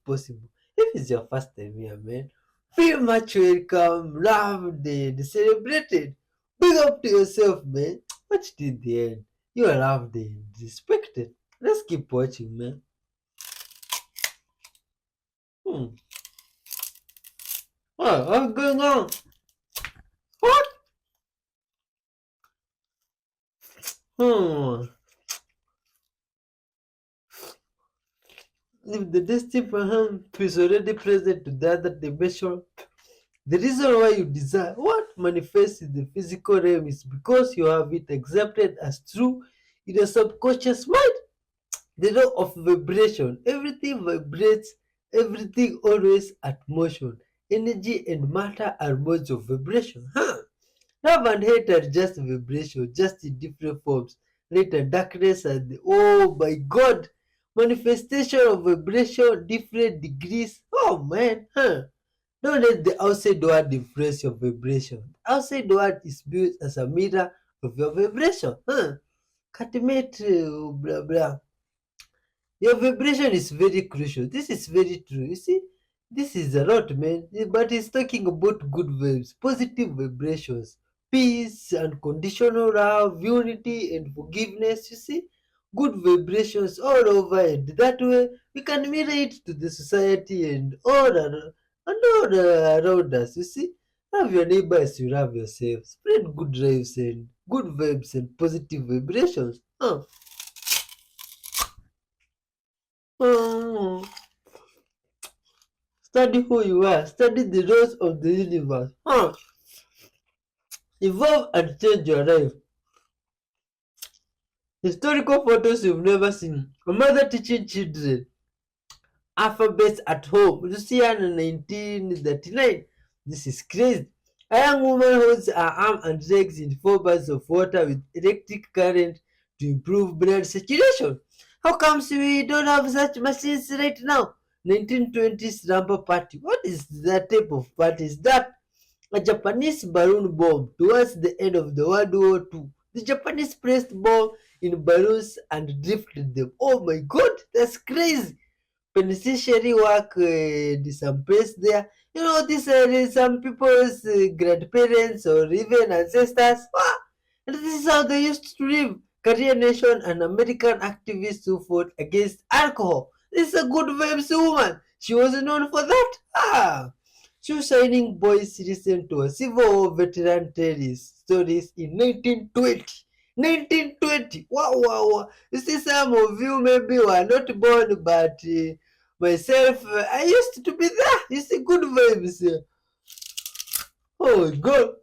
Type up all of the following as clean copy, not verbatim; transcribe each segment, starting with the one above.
possible. If it's your first time here, man, feel much welcome, loved, and celebrated. Big up to yourself, man. Watch till the end. You are loved and respected. Let's keep watching, man. Hmm. What's going on? What? Hmm. If the destiny perhaps is already present to the other dimension, the reason why you desire what manifests in the physical realm is because you have it accepted as true in your subconscious mind. The law of vibration. Everything vibrates, everything always at motion. Energy and matter are modes of vibration. Huh? Love and hate are just vibration, just in different forms. Light and darkness and oh my god, manifestation of vibration, different degrees. Oh man, huh? Don't let the outside world influence your vibration. The outside world is built as a mirror of your vibration. Huh? Ultimate blah blah. Your vibration is very crucial. This is very true. You see, this is a lot, man. But it's talking about good vibes, positive vibrations, peace, unconditional love, unity, and forgiveness. You see, good vibrations all over, and that way we can mirror it to the society and all around us. You see, love your neighbor as you love yourself. Spread good drives and good vibes and positive vibrations. Huh. Hmm. Study who you are. Study the laws of the universe. Huh. Evolve and change your life. Historical photos you've never seen. A mother teaching children alphabets at home. You see her in 1939. This is crazy. A young woman holds her arm and legs in 4 bars of water with electric current to improve blood circulation. How comes we don't have such machines right now? 1920s Rampa party. What is that type of party? Is that a Japanese balloon bomb towards the end of the World War II? The Japanese placed bombs in balloons and drifted them. Oh my god, that's crazy. Penitentiary work some place there. You know, this some people's grandparents or even ancestors. Ah, and this is how they used to live. Korean nation and American activists who fought against alcohol. This is a good vibes woman. She was known for that. Ah, two shining boys listened to a Civil War veteran tell his stories in 1920. 1920. Wow, wow, wow. You see, some of you maybe were not born, but myself, I used to be there. You see, good vibes. Oh my god.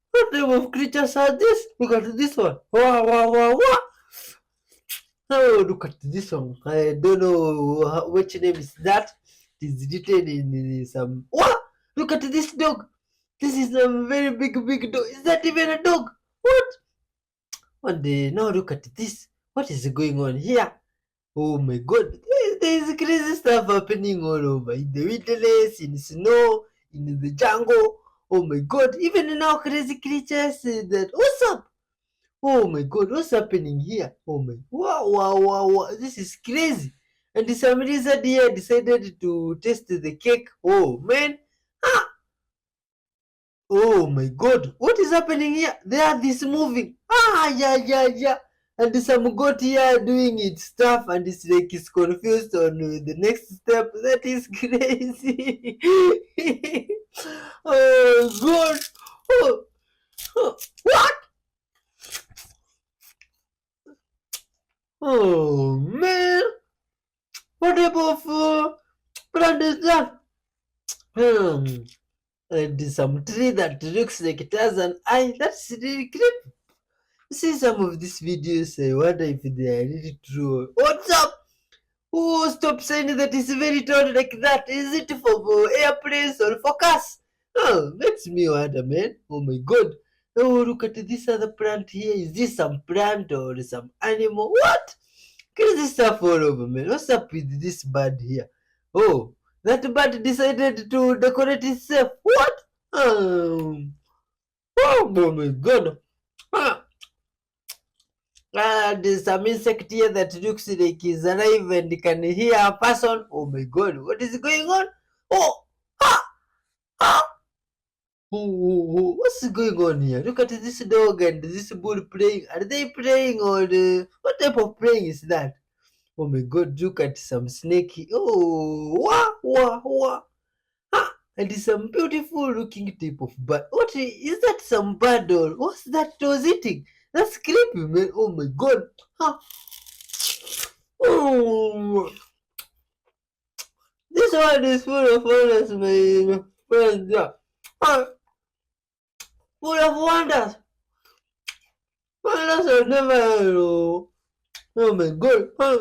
What type of creatures are this? Look at this one. Wow, wow, wow, wow. Oh, look at this one. I don't know which name is that. It is written in some. What? Look at this dog. This is a very big, big dog. Is that even a dog? What? One day, now look at this. What is going on here? Oh my god, there is crazy stuff happening all over. In the wilderness, in snow, in the jungle. Oh my god, even now crazy creatures that. What's up? Oh my god, what's happening here? Oh my, wow, wow, wow, wow. This is crazy. And some lizard here decided to taste the cake. Oh man, ah, oh my god, what is happening here? There are this moving. Ah, yeah, yeah, yeah. And some goat here doing its stuff and it's like it's confused on the next step. That is crazy. Oh god. Oh, oh, what? Oh man. What type of plant is that? Hmm. And some tree that looks like it has an eye. That's really creepy. See some of these videos, I wonder if they are really true. What's up? Oh, stop saying that it's very tall like that. Is it for airplanes or for cars? Oh, makes me wonder, man. Oh my god. Oh, look at this other plant here. Is this some plant or some animal? What? Crazy stuff all over, man. What's up with this bird here? Oh, that bird decided to decorate itself. What? Oh my god. Ah, There's some insect here that looks like he's alive and can hear a person. Oh my god, what is going on? Oh, ah, ah. What's going on here? Look at this dog and this bull playing. Are they playing or what type of playing is that? Oh my god, look at some snake. Oh, wah, wah, wah. Ah, and it's some beautiful looking type of bird. What is that? Some bird doll? What's that was eating? That's creepy, man. Oh my god. Ah. Oh, this one is full of wonders, my friends. Yeah. Ah, full of wonders. Wonders I've never heard. Oh my god. Ah.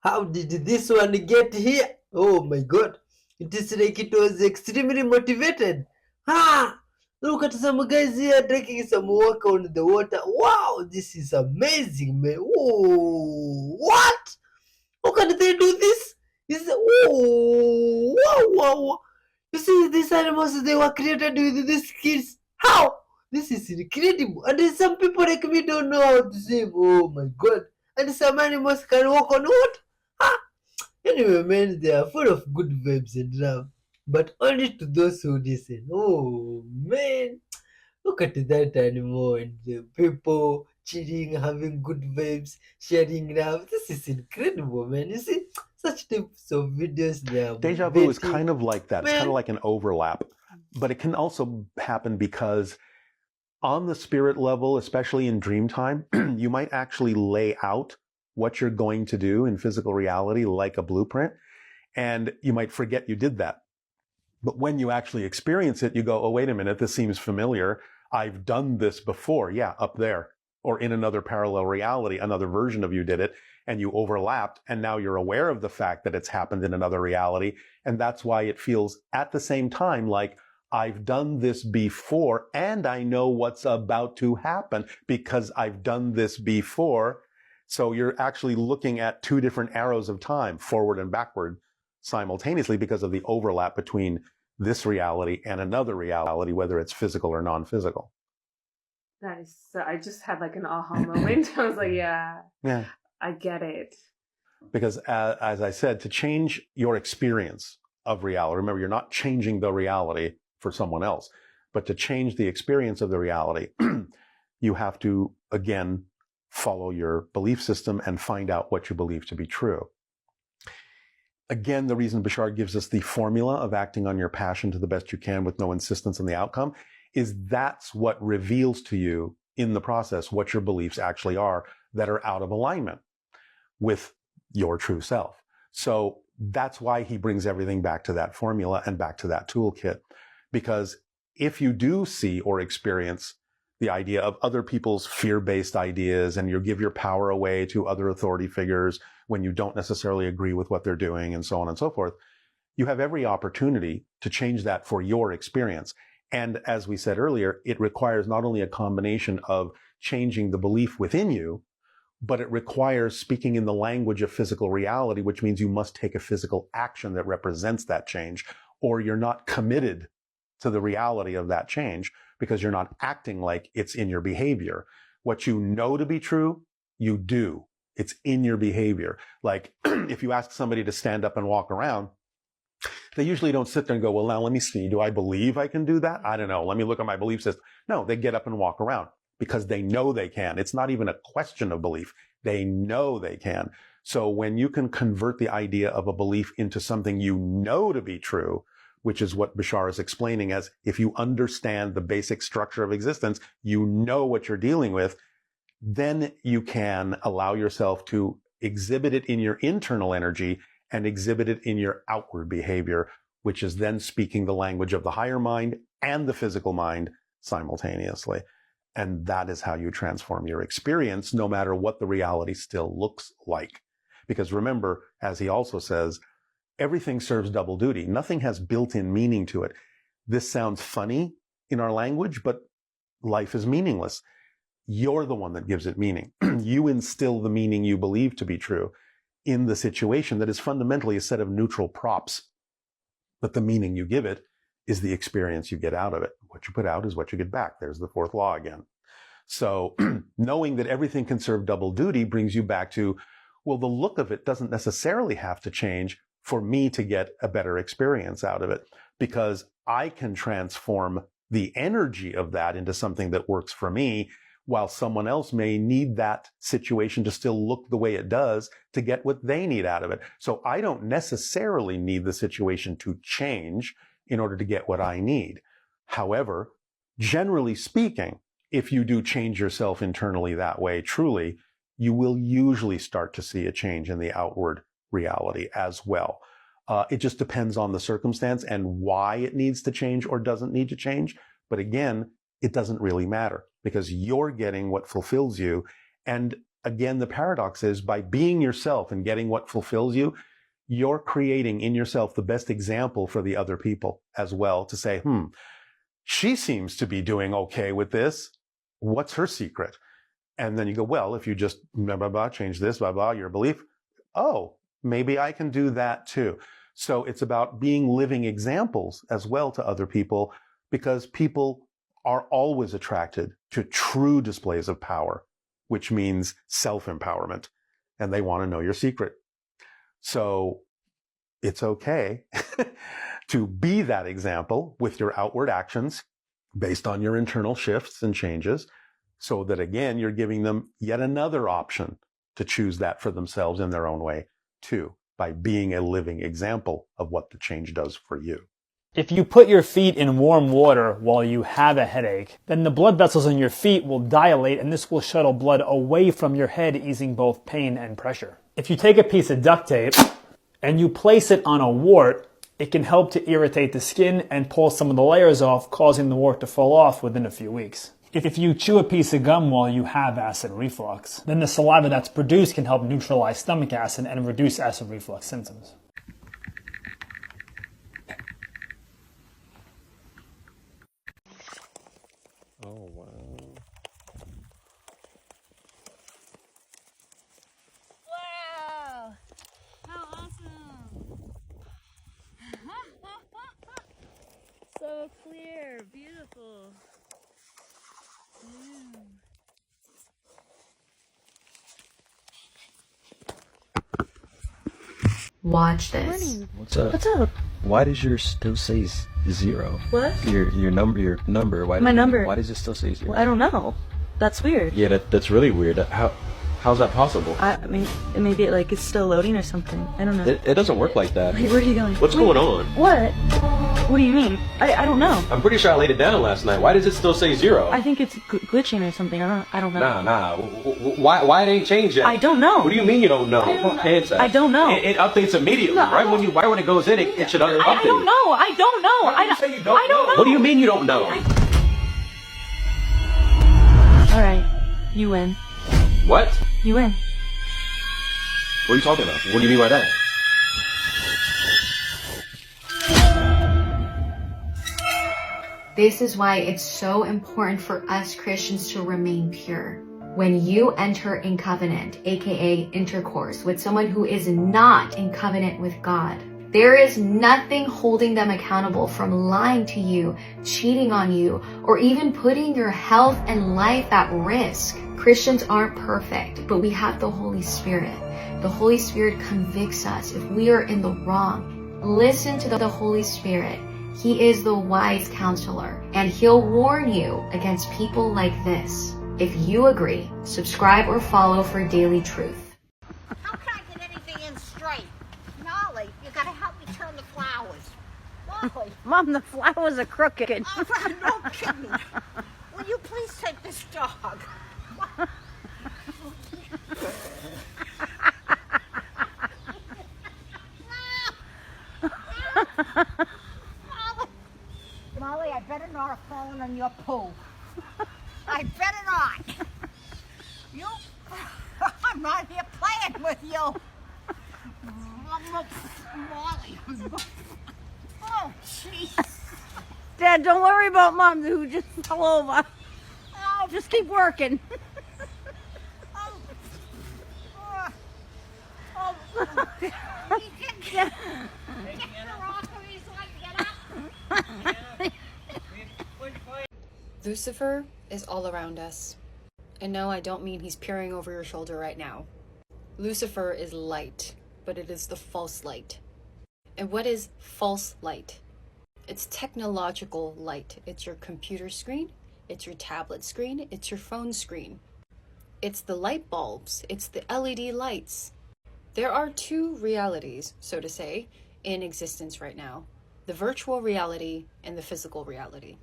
How did this one get here? Oh my god. It is like it was extremely motivated. Ah! Look at some guys here taking some walk on the water. Wow, this is amazing, man. Oh, what? How can they do this? Oh, wow, wow, wow. You see, these animals, they were created with these skills. How? This is incredible. And then some people like me don't know how to swim. Oh my god. And some animals can walk on water. Ah, anyway, man, they are full of good vibes and love, but only to those who listen. Oh, man, look at that animal and the people chilling, having good vibes, sharing love. This is incredible, man. You see, such types of videos, they are Deja vu is motivating. kind of like that. It's kind of like an overlap, but it can also happen because on the spirit level, especially in dream time, you might actually lay out what you're going to do in physical reality like a blueprint, and you might forget you did that. But when you actually experience it, you go, oh, wait a minute, this seems familiar. I've done this before. Yeah, up there. Or in another parallel reality, another version of you did it, and you overlapped, and now you're aware of the fact that it's happened in another reality, and that's why it feels at the same time like, I've done this before, and I know what's about to happen because I've done this before. So you're actually looking at two different arrows of time, forward and backward, simultaneously because of the overlap between this reality and another reality, whether it's physical or non-physical. That is so, I just had like an aha moment. I was like, yeah, I get it. Because as I said, to change your experience of reality, remember, you're not changing the reality for someone else, but to change the experience of the reality, you have to, again, follow your belief system and find out what you believe to be true. Again, the reason Bashar gives us the formula of acting on your passion to the best you can with no insistence on the outcome is that's what reveals to you in the process what your beliefs actually are that are out of alignment with your true self. So that's why he brings everything back to that formula and back to that toolkit. Because if you do see or experience the idea of other people's fear-based ideas and you give your power away to other authority figures when you don't necessarily agree with what they're doing and so on and so forth, you have every opportunity to change that for your experience. And as we said earlier, it requires not only a combination of changing the belief within you, but it requires speaking in the language of physical reality, which means you must take a physical action that represents that change, or you're not committed to the reality of that change because you're not acting like it's in your behavior. What you know to be true, you do. It's in your behavior. Like if you ask somebody to stand up and walk around, they usually don't sit there and go, well, now let me see. Do I believe I can do that? I don't know. Let me look at my belief system. No, they get up and walk around because they know they can. It's not even a question of belief. They know they can. So when you can convert the idea of a belief into something you know to be true, which is what Bashar is explaining as if you understand the basic structure of existence, you know what you're dealing with, then you can allow yourself to exhibit it in your internal energy and exhibit it in your outward behavior, which is then speaking the language of the higher mind and the physical mind simultaneously. And that is how you transform your experience, no matter what the reality still looks like. Because remember, as he also says, everything serves double duty. Nothing has built-in meaning to it. This sounds funny in our language, but life is meaningless. You're the one that gives it meaning. You instill the meaning you believe to be true in the situation that is fundamentally a set of neutral props. But the meaning you give it is the experience you get out of it. What you put out is what you get back. There's the fourth law again. So knowing that everything can serve double duty brings you back to, well, the look of it doesn't necessarily have to change for me to get a better experience out of it, because I can transform the energy of that into something that works for me, while someone else may need that situation to still look the way it does to get what they need out of it. So I don't necessarily need the situation to change in order to get what I need. However, generally speaking, if you do change yourself internally that way, truly, you will usually start to see a change in the outward reality as well. It just depends on the circumstance and why it needs to change or doesn't need to change. But again, it doesn't really matter, because you're getting what fulfills you. And again, the paradox is, by being yourself and getting what fulfills you, you're creating in yourself the best example for the other people as well, to say, she seems to be doing okay with this. What's her secret? And then you go, well, if you just blah, blah, blah, change this, blah, blah, your belief, oh, maybe I can do that too. So it's about being living examples as well to other people, because people are always attracted to true displays of power, which means self-empowerment, and they want to know your secret. So it's okay to be that example with your outward actions based on your internal shifts and changes, so that again, you're giving them yet another option to choose that for themselves in their own way too, by being a living example of what the change does for you. If you put your feet in warm water while you have a headache, then the blood vessels in your feet will dilate, and this will shuttle blood away from your head, easing both pain and pressure. If you take a piece of duct tape and you place it on a wart, it can help to irritate the skin and pull some of the layers off, causing the wart to fall off within a few weeks. If you chew a piece of gum while you have acid reflux, then the saliva that's produced can help neutralize stomach acid and reduce acid reflux symptoms. Oh, wow. Wow! How awesome! So clear, beautiful. Yeah. Watch this. What's up? What's up? Why does yours still say 0? What? Your number. My number. Why does it still say 0? Well, I don't know. That's weird. Yeah, that's really weird. How's that possible? I mean, maybe it's still loading or something. I don't know. It doesn't work like that. Wait, where are you going? What's going on? What? What do you mean? I don't know. I'm pretty sure I laid it down last night. Why does it still say 0? I think it's glitching or something. I don't know. Nah. Why it ain't changed yet? I don't know. What do you mean you don't know? I don't know. It updates immediately, No, right when it goes in. It should update. I don't know. I don't know. You say you don't I don't know. What do you mean you don't know? All right, you win. What? You win. What are you talking about? What do you mean by that? This is why it's so important for us Christians to remain pure. When you enter in covenant, aka intercourse, with someone who is not in covenant with God, there is nothing holding them accountable from lying to you, cheating on you, or even putting your health and life at risk. Christians aren't perfect, but we have the Holy Spirit. The Holy Spirit convicts us if we are in the wrong. Listen to the Holy Spirit. He is the wise counselor, and he'll warn you against people like this. If you agree, subscribe or follow for daily truth. How can I get anything in straight? Molly, you gotta help me turn the flowers. Molly. Mom, the flowers are crooked. Oh, no kidding. Will you please take this dog? Molly, I better not have fallen on your poo. I better not. You, I'm not here playing with you. Molly. Oh, jeez. Dad, don't worry about Mom who just fell over. Oh, Just keep working. oh. Oh. Oh. Get her off of me so I can get up. Lucifer is all around us. And no, I don't mean he's peering over your shoulder right now. Lucifer is light, but it is the false light. And what is false light? It's technological light. It's your computer screen, it's your tablet screen, it's your phone screen. It's the light bulbs, it's the LED lights. There are two realities, so to say, in existence right now. The virtual reality and the physical reality.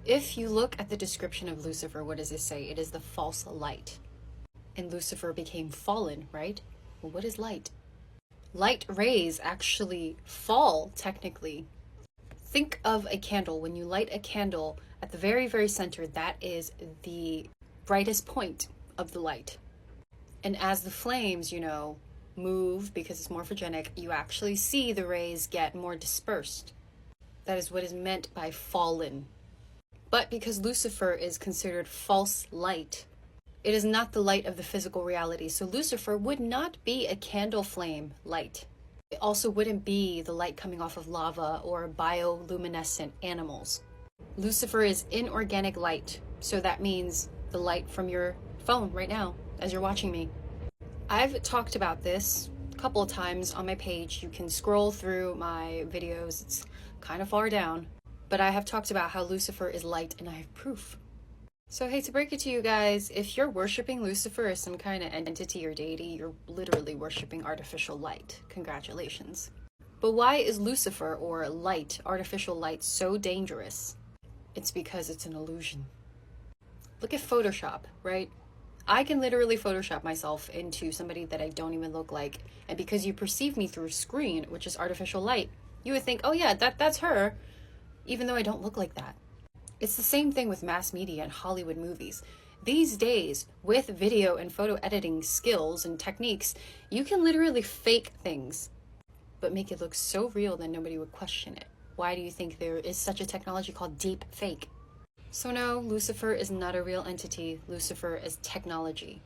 If you look at the description of Lucifer, what does it say? It is the false light. And Lucifer became fallen, right? Well, what is light? Light rays actually fall, technically. Think of a candle. When you light a candle, at the very, very center, that is the brightest point of the light. And as the flames, move, because it's morphogenic, you actually see the rays get more dispersed. That is what is meant by fallen. But because Lucifer is considered false light, it is not the light of the physical reality. So Lucifer would not be a candle flame light. It also wouldn't be the light coming off of lava or bioluminescent animals. Lucifer is inorganic light. So that means the light from your phone right now as you're watching me. I've talked about this a couple of times on my page. You can scroll through my videos. It's kind of far down. But I have talked about how Lucifer is light, and I have proof. So I hate to break it to you guys, if you're worshiping Lucifer as some kind of entity or deity, you're literally worshiping artificial light. Congratulations. But why is Lucifer, or light, artificial light, so dangerous? It's because it's an illusion. Look at Photoshop, right? I can literally Photoshop myself into somebody that I don't even look like. And because you perceive me through a screen, which is artificial light, you would think, oh yeah, that's her, even though I don't look like that. It's the same thing with mass media and Hollywood movies. These days, with video and photo editing skills and techniques, you can literally fake things, but make it look so real that nobody would question it. Why do you think there is such a technology called deep fake? So no, Lucifer is not a real entity. Lucifer is technology.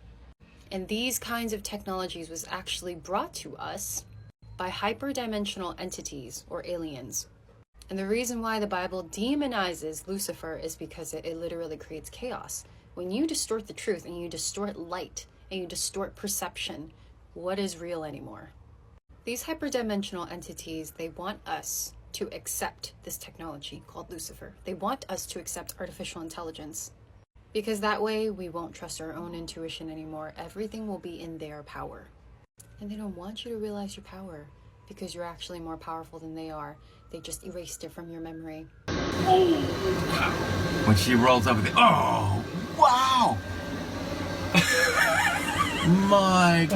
And these kinds of technologies was actually brought to us by hyperdimensional entities or aliens. And the reason why the Bible demonizes Lucifer is because it literally creates chaos. When you distort the truth and you distort light and you distort perception, what is real anymore? These hyperdimensional entities, they want us to accept this technology called Lucifer. They want us to accept artificial intelligence because that way we won't trust our own intuition anymore. Everything will be in their power. And they don't want you to realize your power because you're actually more powerful than they are. They just erased it from your memory. Oh, wow. When she rolls over the... Oh, wow! My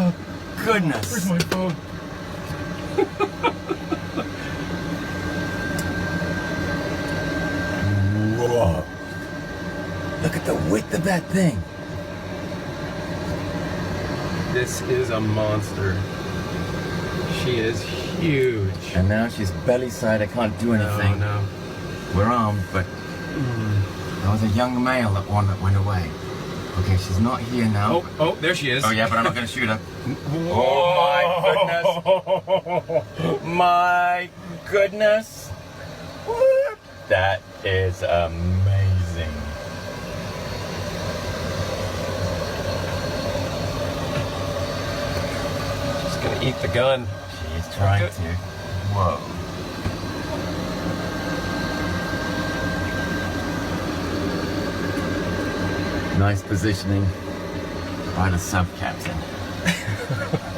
goodness. Where's my phone? Whoa. Look at the width of that thing. This is a monster. She is huge. And now she's belly side. I can't do anything. No. We're armed, but there was a young male that went away. Okay, she's not here now. Oh, there she is. Oh yeah, but I'm not going to shoot her. Oh my goodness. My goodness. What? That is amazing. She's gonna eat the gun. She's trying to. Whoa. Nice positioning by the sub-captain.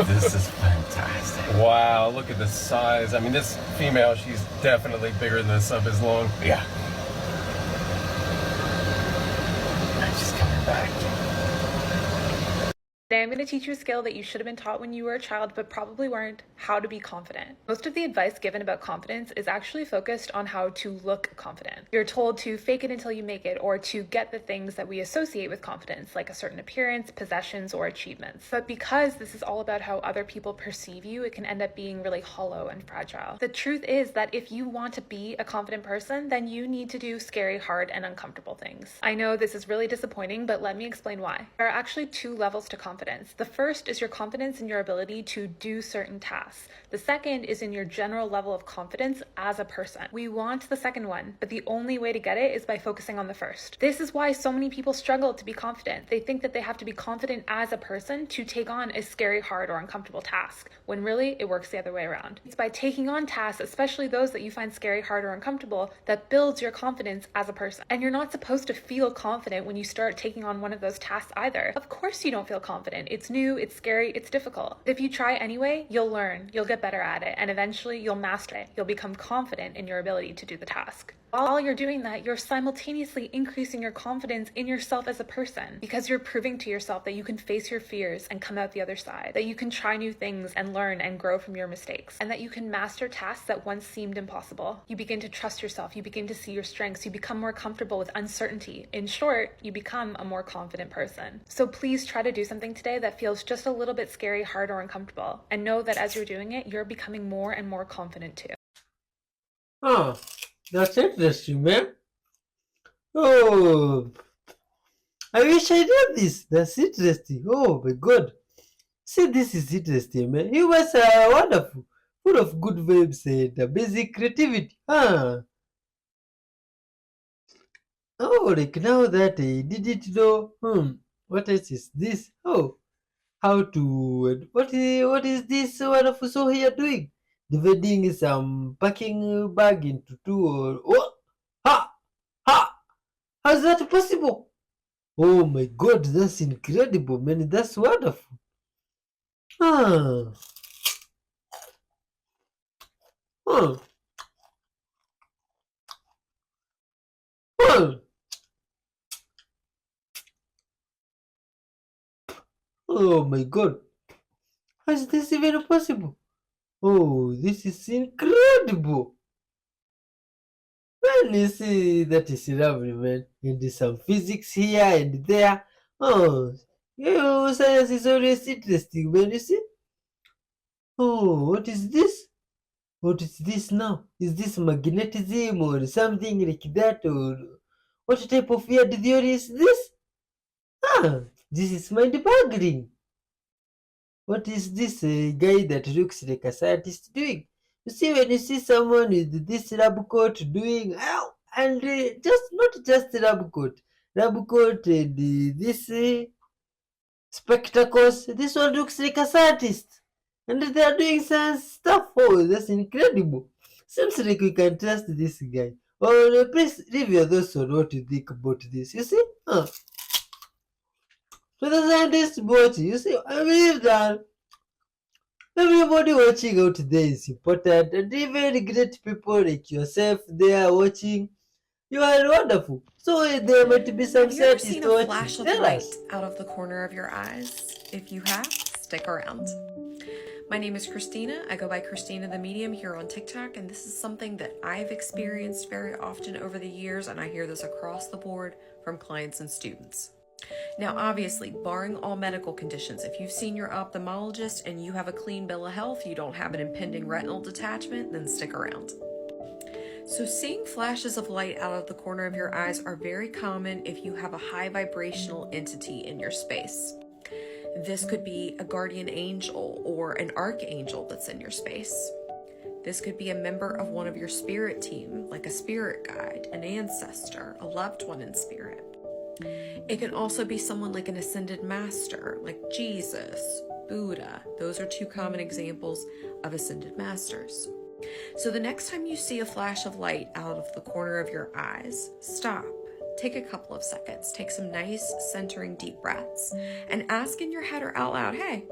This is fantastic. Wow, look at the size. I mean, this female, she's definitely bigger than the sub is long. Yeah. And she's coming back. Today I'm going to teach you a skill that you should have been taught when you were a child but probably weren't: how to be confident. Most of the advice given about confidence is actually focused on how to look confident. You're told to fake it until you make it, or to get the things that we associate with confidence, like a certain appearance, possessions, or achievements. But because this is all about how other people perceive you, it can end up being really hollow and fragile. The truth is that if you want to be a confident person, then you need to do scary, hard, and uncomfortable things. I know this is really disappointing, but let me explain why. There are actually two levels to confidence. confidence. The first is your confidence in your ability to do certain tasks. The second is in your general level of confidence as a person. We want the second one, but the only way to get it is by focusing on the first. This is why so many people struggle to be confident. They think that they have to be confident as a person to take on a scary, hard, or uncomfortable task, when really it works the other way around. It's by taking on tasks, especially those that you find scary, hard, or uncomfortable, that builds your confidence as a person. And you're not supposed to feel confident when you start taking on one of those tasks either. Of course you don't feel confident. It's new, it's scary, it's difficult. If you try anyway, you'll learn, you'll get better at it, and eventually you'll master it. You'll become confident in your ability to do the task. While you're doing that, you're simultaneously increasing your confidence in yourself as a person, because you're proving to yourself that you can face your fears and come out the other side, that you can try new things and learn and grow from your mistakes, and that you can master tasks that once seemed impossible. You begin to trust yourself, you begin to see your strengths, you become more comfortable with uncertainty. In short, you become a more confident person. So please try to do something today that feels just a little bit scary, hard, or uncomfortable, and know that as you're doing it, you're becoming more and more confident too. Oh, that's interesting, man. Oh, I wish I did this. That's interesting. Oh my God. See, this is interesting, man. You guys are wonderful, full of good vibes and basic creativity. Oh, like now that I didn't know. What else is this? Oh, how to? What is this wonderful so here doing? Dividing some packing bag into two or what? Ha! Ha! How's that possible? Oh my God, that's incredible, man. That's wonderful. Ah. Huh. Huh. Oh my God. How is this even possible? Oh, this is incredible. Man, you see, that is lovely, man. And there's some physics here and there. Oh, science is always interesting, man, you see? Oh, what is this? What is this now? Is this magnetism or something like that? Or what type of weird theory is this? Ah, this is mind-boggling. What is this guy that looks like a scientist doing? You see, when you see someone with this lab coat doing, and just not just lab coat and this spectacles, this one looks like a scientist. And they are doing science stuff. Oh, that's incredible. Seems like we can trust this guy. Oh, please leave your thoughts on what you think about this. You see? So the scientists watching, you see, I believe that everybody watching out there is important, and even great people like yourself, they are watching. You are wonderful. So there might be some Have you ever scientists seen a watching. flash of Tell light us. out of the corner of your eyes? If you have, stick around. My name is Christina. I go by Christina the Medium here on TikTok, and this is something that I've experienced very often over the years, and I hear this across the board from clients and students. Now, obviously, barring all medical conditions, if you've seen your ophthalmologist and you have a clean bill of health, you don't have an impending retinal detachment, then stick around. So seeing flashes of light out of the corner of your eyes are very common if you have a high vibrational entity in your space. This could be a guardian angel or an archangel that's in your space. This could be a member of one of your spirit team, like a spirit guide, an ancestor, a loved one in spirit. It can also be someone like an ascended master, like Jesus, Buddha. Those are two common examples of ascended masters. So the next time you see a flash of light out of the corner of your eyes, stop. Take a couple of seconds, take some nice centering deep breaths, and ask in your head or out loud, hey,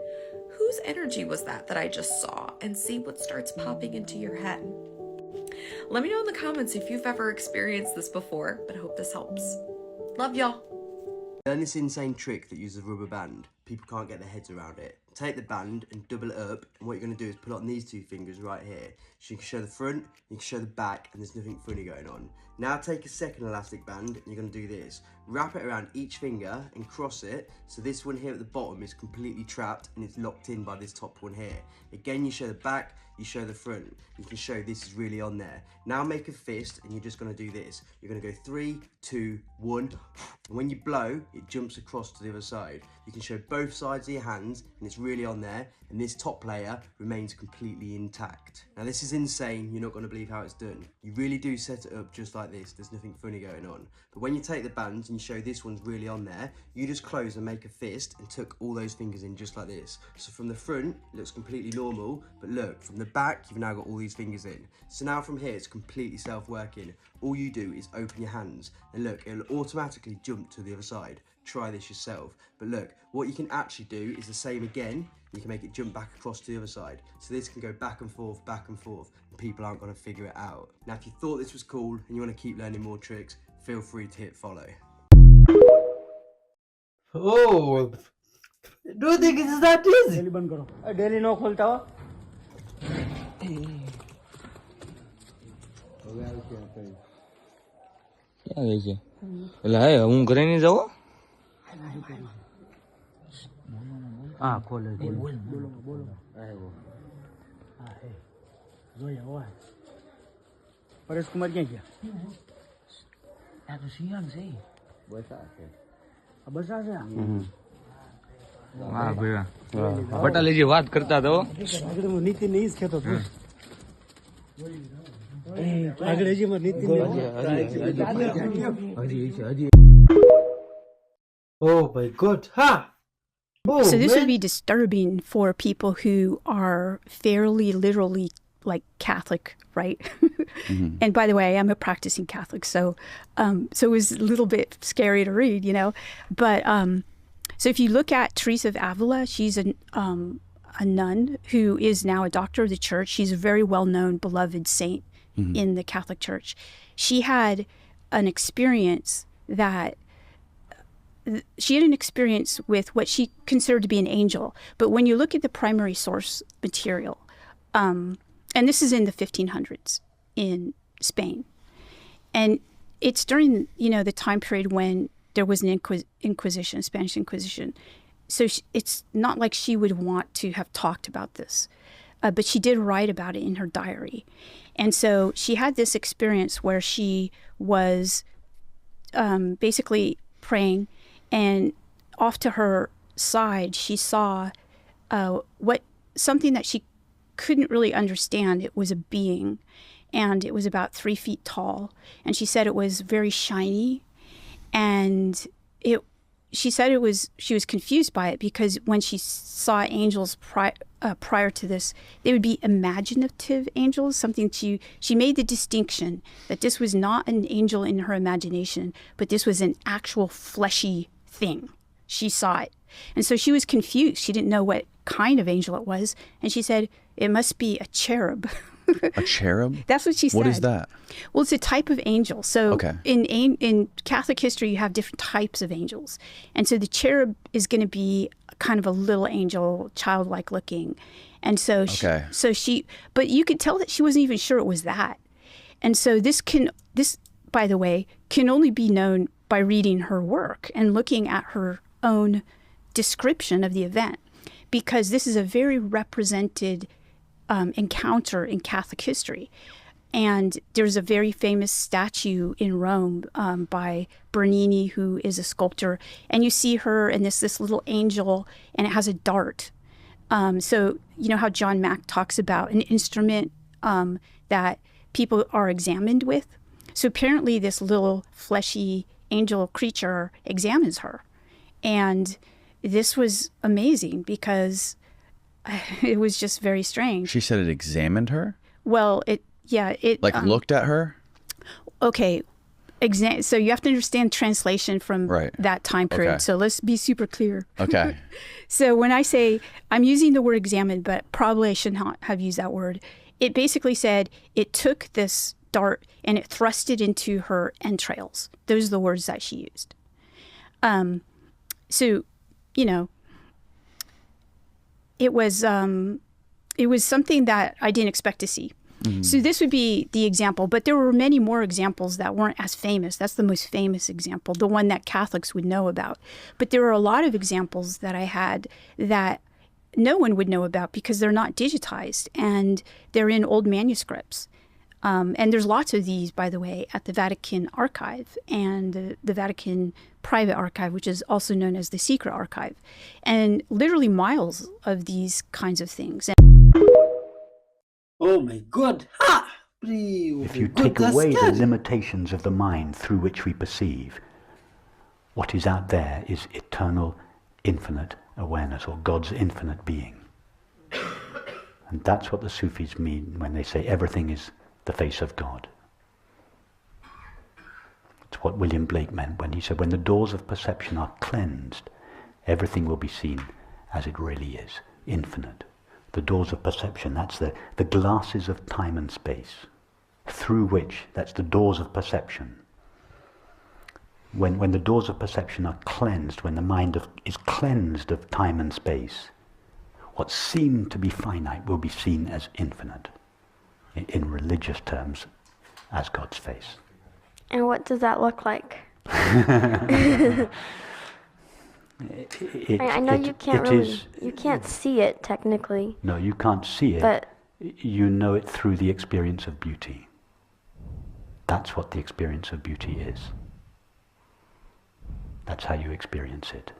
whose energy was that I just saw? And see what starts popping into your head. Let me know in the comments if you've ever experienced this before, but I hope this helps. Love y'all. Learn this insane trick that uses a rubber band. People can't get their heads around it. Take the band and double it up, and what you're going to do is put it on these two fingers right here. So you can show the front, you can show the back, and there's nothing funny going on. Now take a second elastic band, and you're going to do this. Wrap it around each finger and cross it, so this one here at the bottom is completely trapped and it's locked in by this top one here. Again, you show the back, you show the front. You can show this is really on there. Now make a fist, and you're just going to do this. You're going to go 3, 2, 1. And when you blow, it jumps across to the other side. You can show both sides of your hands and it's really on there, and this top layer remains completely intact. Now this is insane, you're not going to believe how it's done. You really do set it up just like this, there's nothing funny going on. But when you take the bands and you show this one's really on there, you just close and make a fist and tuck all those fingers in just like this. So from the front, it looks completely normal, but look, from the back, you've now got all these fingers in. So now from here, it's completely self-working. All you do is open your hands, and look, it'll automatically jump to the other side. Try this yourself. But look, what you can actually do is the same again. You can make it jump back across to the other side. So this can go back and forth, and people aren't going to figure it out. Now, if you thought this was cool and you want to keep learning more tricks, feel free to hit follow. Oh, do you think it's that easy? Daily no khulta ho. क्या है लाए हूँ करे नहीं जाओ हाँ खोले बोलो बोलो है वो हाँ है जोया हुआ है परेश कुमार क्या किया या तो सीएम से बसा से बसा से हाँ भैया बटा लीजिए बात करता था वो नीति नहीं इसके तो Oh my god, ha! Oh, so this would be disturbing for people who are fairly literally like Catholic, right? Mm-hmm. And by the way, I am a practicing Catholic, so it was a little bit scary to read, you know. But so if you look at Teresa of Avila, she's a nun who is now a doctor of the church. She's a very well-known, beloved saint in the Catholic Church. She had an experience with what she considered to be an angel. But when you look at the primary source material, and this is in the 1500s in Spain, and it's during, the time period when there was an Inquisition, Spanish Inquisition. So it's not like she would want to have talked about this, but she did write about it in her diary. And so she had this experience where she was basically praying, and off to her side, she saw something that she couldn't really understand. It was a being, and it was about 3 feet tall. And she said it was very shiny, and she said she was confused by it because when she saw angels prior to this, they would be imaginative angels, something she made the distinction that this was not an angel in her imagination, but this was an actual fleshy thing. She saw it. And so she was confused. She didn't know what kind of angel it was. And she said, it must be a cherub. A cherub? That's what she said. What is that? Well, it's a type of angel. So in Catholic history, you have different types of angels. And so the cherub is going to be kind of a little angel, childlike looking. And so but you could tell that she wasn't even sure it was that. And so this, by the way, can only be known by reading her work and looking at her own description of the event, because this is a very represented encounter in Catholic history. And there's a very famous statue in Rome by Bernini, who is a sculptor. And you see her and this little angel, and it has a dart. So you know how John Mack talks about an instrument that people are examined with? So apparently this little fleshy angel creature examines her. And this was amazing because it was just very strange. She said it examined her? Well, it looked at her? Okay. So you have to understand translation from that time period. Okay. So let's be super clear. Okay. So when I say, I'm using the word examined, but probably I should not have used that word. It basically said it took this dart and it thrust it into her entrails. Those are the words that she used. So, it was something that I didn't expect to see. Mm-hmm. So this would be the example, but there were many more examples that weren't as famous. That's the most famous example, the one that Catholics would know about. But there were a lot of examples that I had that no one would know about because they're not digitized and they're in old manuscripts. And there's lots of these, by the way, at the Vatican Archive and the Vatican Private Archive, which is also known as the Secret Archive. And literally miles of these kinds of things. Oh my God! Ha! If you take away the limitations of the mind through which we perceive, what is out there is eternal, infinite awareness, or God's infinite being. And that's what the Sufis mean when they say everything is the face of God. It's what William Blake meant when he said, when the doors of perception are cleansed, everything will be seen as it really is, infinite. The doors of perception, that's the glasses of time and space, through which, that's the doors of perception. When the doors of perception are cleansed, when the mind is cleansed of time and space, what seemed to be finite will be seen as infinite. In religious terms, as God's face. And what does that look like? I know you can't see it technically. No, you can't see it, but you know it through the experience of beauty. That's what the experience of beauty is. That's how you experience it.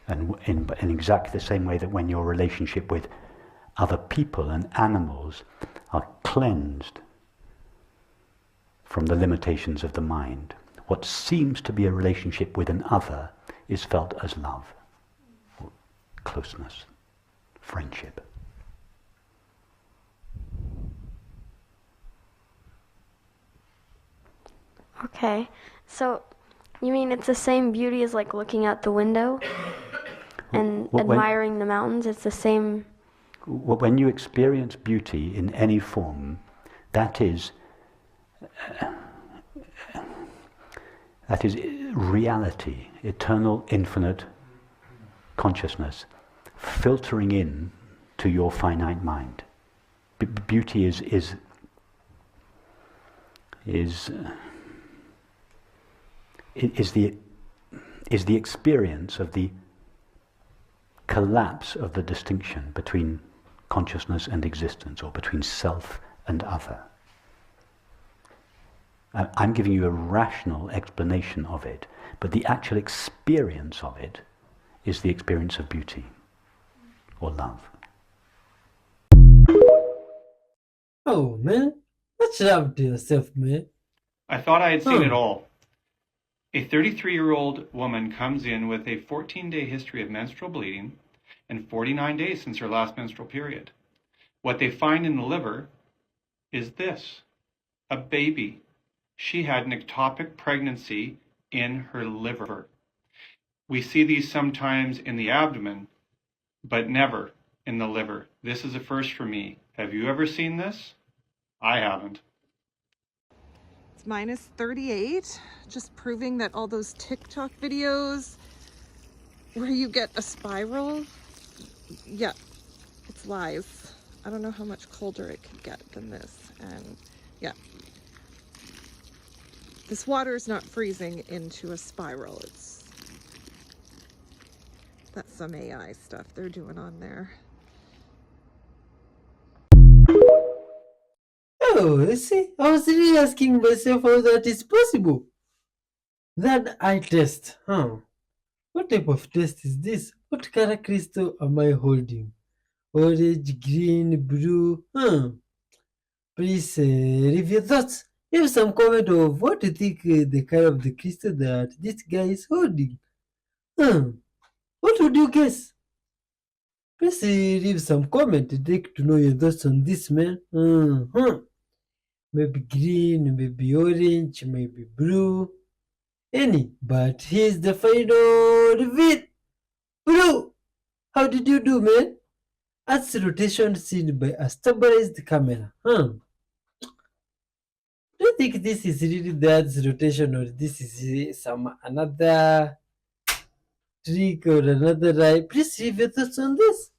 And in exactly the same way that when your relationship with other people and animals are cleansed from the limitations of the mind, what seems to be a relationship with an other is felt as love, or closeness, friendship. Okay, so you mean it's the same beauty as like looking out the window and admiring the mountains? It's the same. When you experience beauty in any form, that is reality, eternal, infinite consciousness, filtering in to your finite mind. Beauty is the experience of the collapse of the distinction between consciousness and existence, or between self and other. I'm giving you a rational explanation of it, but the actual experience of it is the experience of beauty or love. Oh man, much love to yourself, man. I thought I had seen it all. A 33-year-old woman comes in with a 14-day history of menstrual bleeding and 49 days since her last menstrual period. What they find in the liver is this: a baby. She had an ectopic pregnancy in her liver. We see these sometimes in the abdomen, but never in the liver. This is a first for me. Have you ever seen this? I haven't. It's minus 38, just proving that all those TikTok videos where you get a spiral, yeah, it's lies. I don't know how much colder it could get than this. And yeah, this water is not freezing into a spiral. That's some AI stuff they're doing on there. Oh, you see, I was really asking myself how that is possible. That eye test, huh? What type of test is this? What color crystal am I holding? Orange, green, blue, Please leave your thoughts. Leave some comment of what you think the color of the crystal that this guy is holding. What would you guess? Please leave some comment. I'd like to know your thoughts on this, man. Maybe green, maybe orange, maybe blue. Any, but here's the final reveal. Blue! How did you do, man? That's rotation seen by a stabilized camera. Do you think this is really Dad's rotation, or this is some another trick or another lie? Please leave your thoughts on this.